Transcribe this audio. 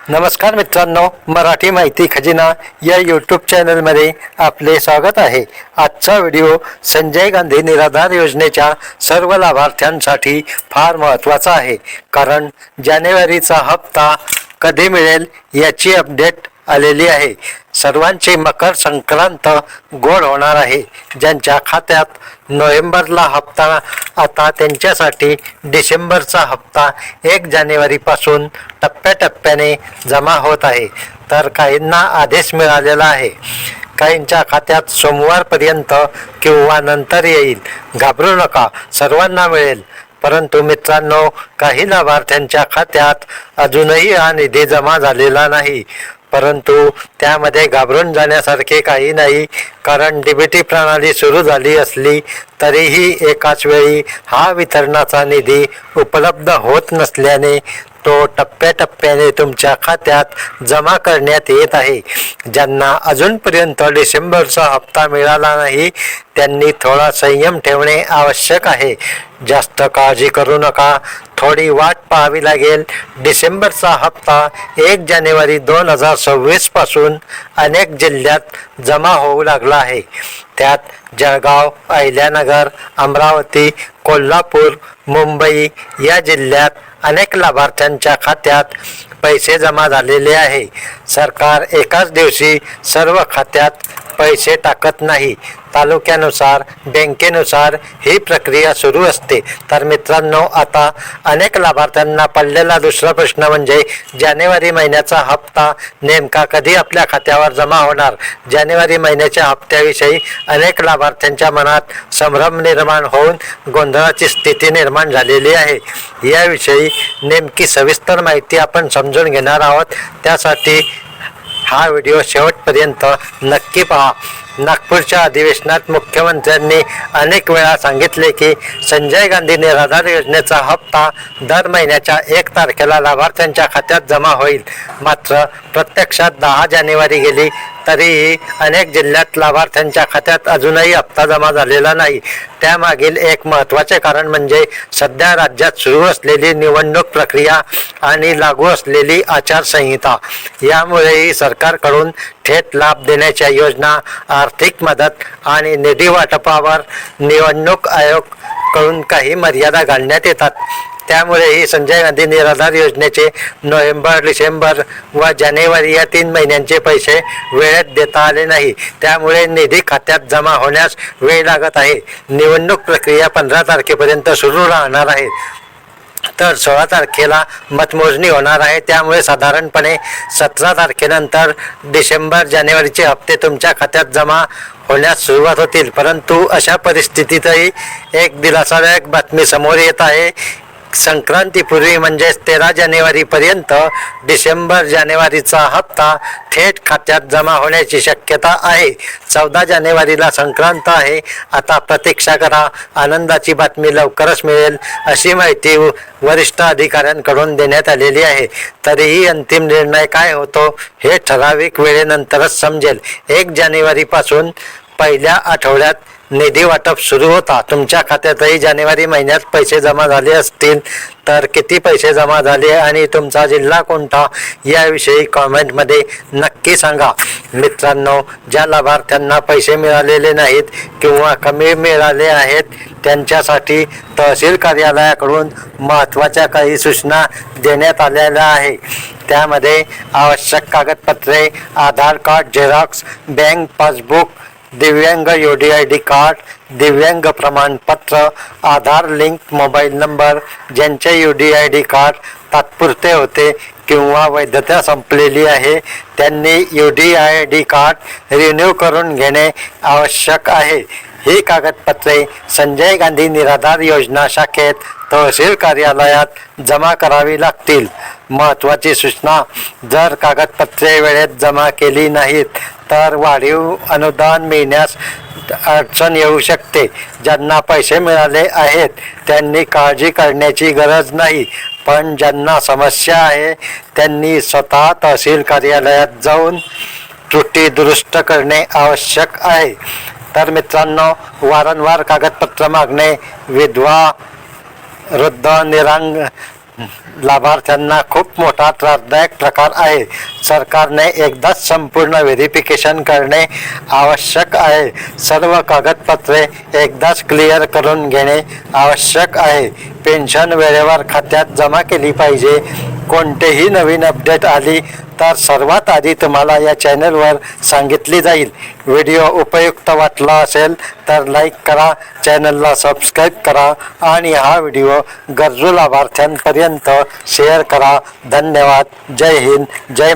नमस्कार मित्रांनो, मराठी माहिती खजिना या यूट्यूब चॅनलमध्ये आपले स्वागत आहे. आजचा व्हिडिओ संजय गांधी निराधार योजनेच्या सर्व लाभार्थ्यांसाठी फार महत्त्वाचा आहे. कारण जानेवारीचा हप्ता कधी मिळेल याची अपडेट आलेली आहे. सर्वांची मकर संक्रांत गोड होणार आहे. ज्यांच्या खात्यात नोव्हेंबरला हप्ता, आता त्यांच्यासाठी डिसेंबरचा हप्ता 1 जानेवारीपासून टप्प्याटप्प्याने जमा होत आहे. तर काहींना आदेश मिळालेला आहे. काहींच्या खात्यात सोमवारपर्यंत किंवा नंतर येईल. घाबरू नका, सर्वांना मिळेल. परंतु मित्रांनो, काही लाभार्थ्यांच्या खात्यात अजूनही हा निधी जमा झालेला नाही. परंतु त्यामध्ये घाबरून जाण्यासारखे काही नाही. कारण डीबीटी प्रणाली सुरू झाली असली तरीही एकाच वेळी हा वितरणाचा निधी उपलब्ध होत नसल्याने तो टप्प्याटप्प्याने तुमच्या खात्यात जमा करण्यात येत आहे. ज्यांना अजूनपर्यंत डिसेंबरचा हप्ता मिळाला नाही त्यांनी थोडा संयम ठेवणे आवश्यक आहे. जास्त काळजी करू नका, थोडी वाट पाहावी लागेल. डिसेंबरचा हप्ता 1 जानेवारी 2026 पासून अनेक जिल्ह्यात जमा होऊ लागला आहे. त्यात जळगाव, अहिल्यानगर, अमरावती, कोल्हापूर, मुंबई या जिल्ह्यात अनेक लाभार्थ्यांच्या खात्यात पैसे जमा झालेले आहे. सरकार एकाच दिवशी सर्व खात्यात पैसे टाकत नाही. तालुक्यानुसार, बँकेनुसार ही प्रक्रिया सुरू असते. तर मित्रांनो, आता अनेक लाभार्थ्यांना पडलेला दुसरा प्रश्न म्हणजे जानेवारी महिन्याचा हप्ता नेमका कधी आपल्या खात्यावर जमा होणार. जानेवारी महिन्याच्या हप्त्याविषयी अनेक लाभार्थ्यांच्या मनात संभ्रम निर्माण होऊन गोंधळाची स्थिती निर्माण झालेली आहे. याविषयी नेमकी सविस्तर माहिती आपण समजून घेणार आहोत. त्यासाठी हा व्हिडिओ शेवटपर्यंत नक्की पहा. नागपूरच्या अधिवेशनात मुख्यमंत्र्यांनी अनेक वेळा सांगितले की संजय गांधी निराधार योजनेचा हप्ता दर महिन्याच्या 1 तारखेला लाभार्थ्यांच्या खात्यात जमा होईल. मात्र प्रत्यक्षात 10 जानेवारी गेली तरीही अनेक जिल्ह्यात लाभार्थ्यांच्या खात्यात अजूनही हप्ता जमा झालेला नाही. त्यामागील एक महत्त्वाचे कारण म्हणजे सध्या राज्यात सुरू असलेली निवडणूक प्रक्रिया आणि लागू असलेली आचारसंहिता. यामुळेही सरकारकडून थेट लाभ देण्याच्या योजना, आर्थिक मदत आणि निधी वाटपावर निवडणूक आयोग कडून काही मर्यादा घालण्यात येतात. त्यामुळेही संजय गांधी निराधार योजनेचे नोव्हेंबर, डिसेंबर व जानेवारी या 3 महिन्यांचे पैसे वेळेत देता आले नाही. त्यामुळे निधी खात्यात जमा होण्यास वेळ लागत आहे. निवडणूक प्रक्रिया 15 तारखेपर्यंत सुरू राहणार आहे. तर 16 तारखेला मतमोजणी होणार आहे. त्यामुळे साधारणपणे 17 तारखेनंतर डिसेंबर, जानेवारीचे हप्ते तुमच्या खात्यात जमा होण्यास सुरुवात होतील. परंतु अशा परिस्थितीतही एक दिलासादायक बातमी समोर येत आहे. संक्रांतीपूर्वी म्हणजेच 13 जानेवारीपर्यंत डिसेंबर, जानेवारीचा हप्ता थेट खात्यात जमा होण्याची शक्यता आहे. 14 जानेवारीला संक्रांत आहे. आता प्रतीक्षा करा, आनंदाची बातमी लवकरच मिळेल अशी माहिती वरिष्ठ अधिकाऱ्यांकडून देण्यात आलेली आहे. तरीही अंतिम निर्णय काय होतो हे ठराविक वेळेनंतरच समजेल. 1 जानेवारीपासून पहिल्या आठवड्यात निधी वाटप सुरू होता. तुमच्या खात्यातही जानेवारी महिन्यात पैसे जमा झाले असतील तर किती पैसे जमा झाले आणि तुमचा जिल्हा कोणता याविषयी कॉमेंटमध्ये नक्की सांगा. मित्रांनो, ज्या लाभार्थ्यांना पैसे मिळालेले नाहीत किंवा कमी मिळाले आहेत त्यांच्यासाठी तहसील कार्यालयाकडून महत्त्वाच्या काही सूचना देण्यात आलेल्या आहे. त्यामध्ये आवश्यक कागदपत्रे, आधार कार्ड झेरॉक्स, बँक पासबुक, दिव्यांग UDID कार्ड, दिव्यांग प्रमाणपत्र, आधार लिंक मोबाईल नंबर, ज्यांचे UDID कार्ड तात्पुरते होते किंवा वैधता संपलेली आहे त्यांनी UDID कार्ड रिन्यू करून घेणे आवश्यक आहे. ही कागदपत्रे संजय गांधी निराधार योजना शाखेत तहसील कार्यालयात जमा करावी लागतील. महत्त्वाची सूचना, जर कागदपत्रे वेळेत जमा केली नाहीत तर वाढीव अनुदान मिळण्यास अडचण येऊ शकते. ज्यांना पैसे मिळाले आहेत त्यांनी काळजी करण्याची गरज नाही. पण ज्यांना समस्या आहे त्यांनी स्वतः तहसील कार्यालयात जाऊन त्रुटी दुरुस्त करणे आवश्यक आहे. तर मित्रांनो, वारंवार कागदपत्र मागणे, विधवा, वृद्ध, लाभार्थ्यांना खूप मोठा त्रासदायक प्रकार आहे. सरकारने एकदाच संपूर्ण व्हेरिफिकेशन करणे आवश्यक आहे. सर्व कागदपत्रे एकदाच क्लिअर करून घेणे आवश्यक आहे. पेन्शन वेळेवर खात्यात जमा केली पाहिजे. कोणतेही नवीन अपडेट आली तर सर्वात आधी तुम्हाला या चॅनलवर सांगितली जाईल. व्हिडिओ उपयुक्त वाटला असेल तर लाईक करा, चॅनलला सबस्क्राईब करा आणि हा व्हिडिओ गरजू लाभार्थ्यांपर्यंत शेअर करा. धन्यवाद. जय हिंद, जय